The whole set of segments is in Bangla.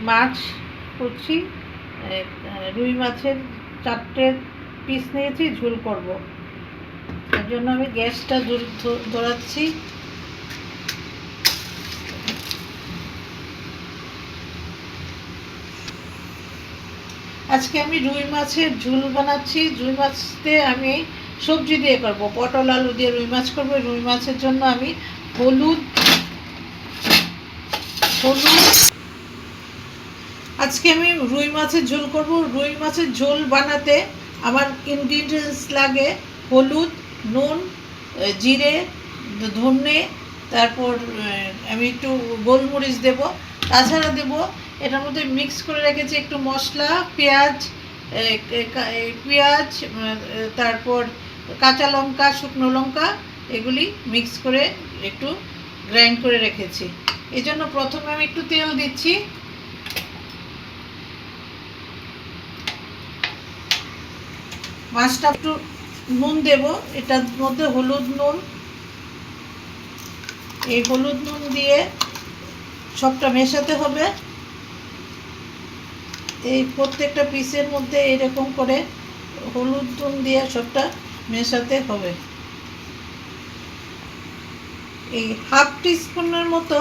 মাছ করছি, রুই মাছের 4টে পিস নিয়েছি, ঝোল করব। এর জন্য আমি গ্যাসটা ধরাচ্ছি। আজকে আমি রুই মাছের ঝোল বানাচ্ছি। রুই মাছতে আমি সবজি দিয়ে করব, পটল আলু দিয়ে রুই মাছ করব। রুই মাছের জন্য আমি হলুদ আজকে আমি রুই মাছের ঝোল করব। রুই মাছের ঝোল বানাতে আমার ইনগ্রিডিয়েন্টস লাগে হলুদ, নুন, জিরে, ধনে, তারপর আমি একটু গোলমরিচ দেব, তাছাড়া দেব এটার মধ্যে মিক্স করে রেখেছি একটু মশলা, পেঁয়াজ, পেঁয়াজ, তারপর কাঁচা লঙ্কা, শুকনো লঙ্কা, এগুলি মিক্স করে একটু গ্রাইন্ড করে রেখেছি। এই জন্য প্রথমে আমি একটু তেল দিচ্ছি। মাছটা একটু নুন দেব, এটার মধ্যে হলুদ নুন, এই হলুদ নুন দিয়ে সবটা মেশাতে হবে। এই প্রত্যেকটা পিসের মধ্যে এরকম করে হলুদ নুন দিয়ে সবটা মেশাতে হবে। এই হাফ টিস্পুনের মতো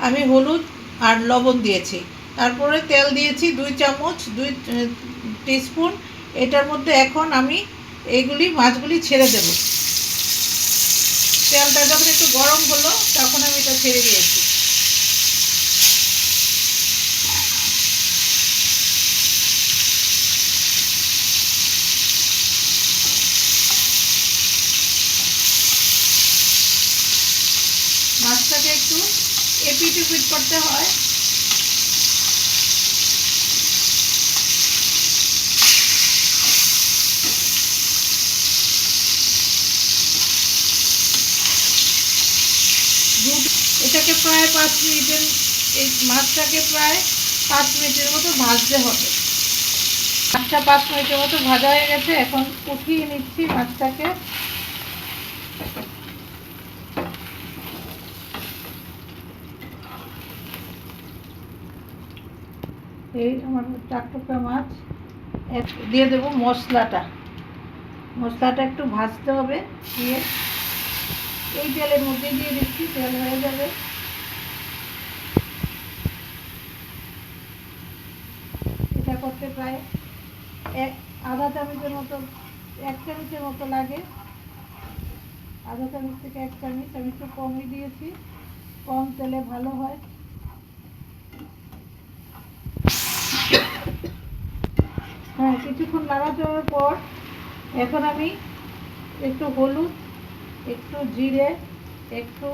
আমি হলুদ আর লবণ দিয়েছি। তারপরে তেল দিয়েছি 2 চামচ, 2 টিস্পুন। এটার মধ্যে এখন আমি এইগুলি মাছগুলি ছেড়ে দেব। তেলটা যখন একটু গরম হলো তখন আমি এটা ছেড়ে দিয়েছি। মাছটাকে একটু এপিট উপিট করতে হয়। এটাকে প্রায় 5 মিনিটের, এই মাছটাকে প্রায় 5 মিনিটের মতো ভাজতে হবে। মাছটা 5 মিনিটের মতো ভাজা হয়ে গেছে, এখন উঠিয়ে নিচ্ছি মাছটাকে। এই আমার 4 টুকরা মাছ দিয়ে দেবো। মশলাটা একটু ভাজতে হবে, দিয়ে এই তেলের মধ্যে দিয়ে দিচ্ছি, তেল হয়ে যাবে। এটা করতে প্রায় আধা চামচের মতো, 1 চামচের মতো লাগে। আধা চামচ থেকে 1 চামচ, আমি একটু কমই দিয়েছি, কম তেলে ভালো হয়। হ্যাঁ, কিছুক্ষণ নাড়াচাড়ার পর এখন আমি একটু হলুদ, একটু জিরে, একটু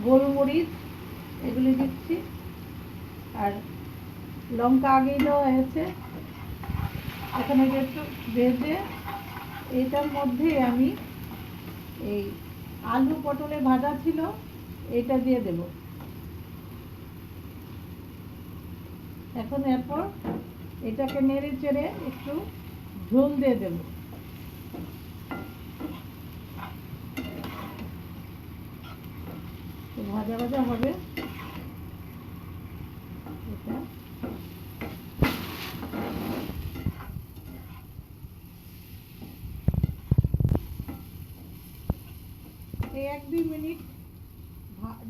গোলমরিচ এগুলি দিচ্ছি, আর লঙ্কা আগেই দেওয়া হয়েছে। এখন এটা একটু ভেজে এইটার মধ্যে আমি এই আলু পটলে ভাজা ছিল এটা দিয়ে দেব। এখন এরপর এটাকে নেড়ে চেড়ে একটু ঝোল দিয়ে দেব। ভাজা ভাজা হবে এটা। এই 1-2 মিনিট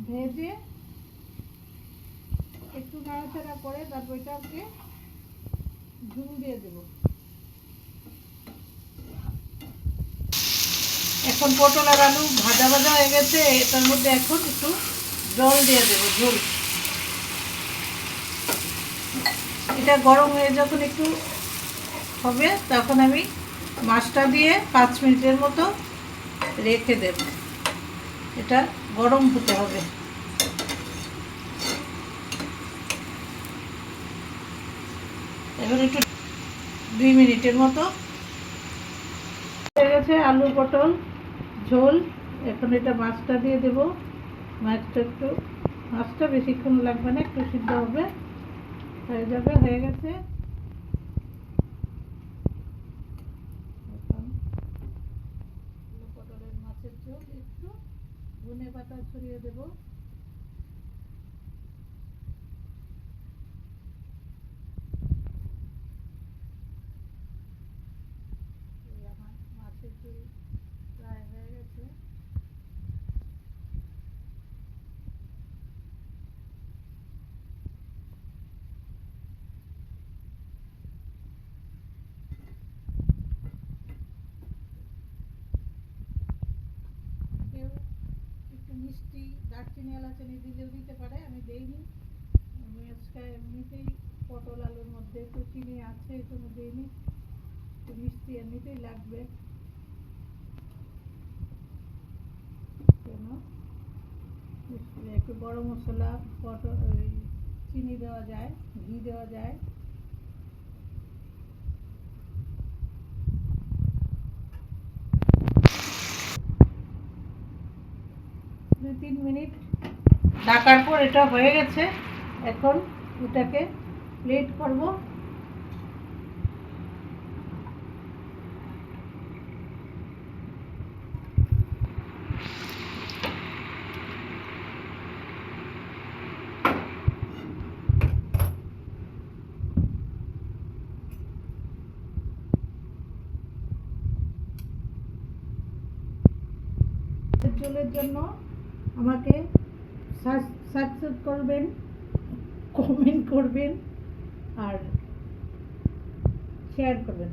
ভেজে একটু নাড়াচাড়া করে তারপর এটাকে ঝোল দিয়ে দেব। এখন পটল আর আলু ভাজা ভাজা হয়ে গেছে, এটার মধ্যে এখন একটু জল দিয়ে দেব, ঝোল। এটা গরম হয়ে যখন একটু হবে তখন আমি মাছটা দিয়ে 5 মিনিটের মতো রেখে দেব। এটা গরম হতে হবে। এবার একটু 2 মিনিটের মতো হয়ে গেছে আলু পটল ঝোল। এখন এটা মাছটা দিয়ে দেব। মাছটা বেশিক্ষণ লাগবে না, একটু সিদ্ধ হবে, হয়ে যাবে, হয়ে গেছে। এখন পটলের মাছের ঝোল, একটু ধনে পাতা ছড়িয়ে দেব। দারচিনি এলাচিনি দিলেও দিতে পারে, আমি দেইনি। আমি আজকে এমনিতেই পটল আলুর মধ্যে তো চিনি আছে, এই জন্য দিইনি। একটু মিষ্টি এমনিতেই লাগবে, কেন একটু গরম মশলা, পটল, ওই চিনি দেওয়া যায়, ঘি দেওয়া যায়। 2-3 মিনিট ঢাকার পর এটা হয়ে গেছে। এখন এটাকে প্লেট করব। ঝোলের জন্য আমাকে সাবস্ক্রাইব করবেন, কমেন্ট করবেন আর শেয়ার করবেন।